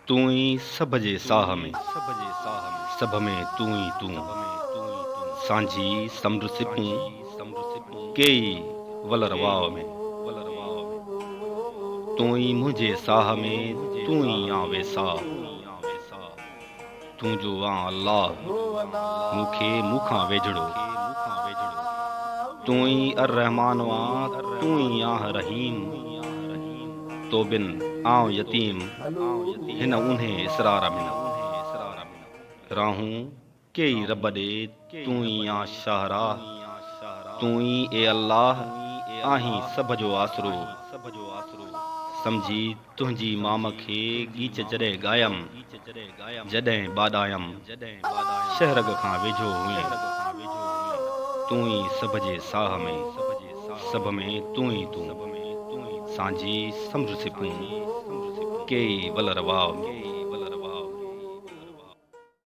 तू ही सभ जे साह में सभ में तू ही तू सांझी समुंड सिपूं केई वलर वाह में तू ही मुझे साह में तू ही आवे साह तू जो आ अल्लाह मूंखे मूंखां वेझड़ो तू ही अर रहमान वा तू ही आह रहीम तो बिन आऊं यतीम हिन उन्हें इसरार में राहूं केई रब दे तू ही आ शाहराह तू ही ए अल्लाह आहीं सभ जो आसरो समझी तुंहिंजी माम खे गीच जॾहिं ॻायम जॾहिं बाॾायम शहरग खां वेझो हुएं तू ही सभ जे साह में सभ में तू ही तू सांझी समुंड सिपूं केई वलर वाह में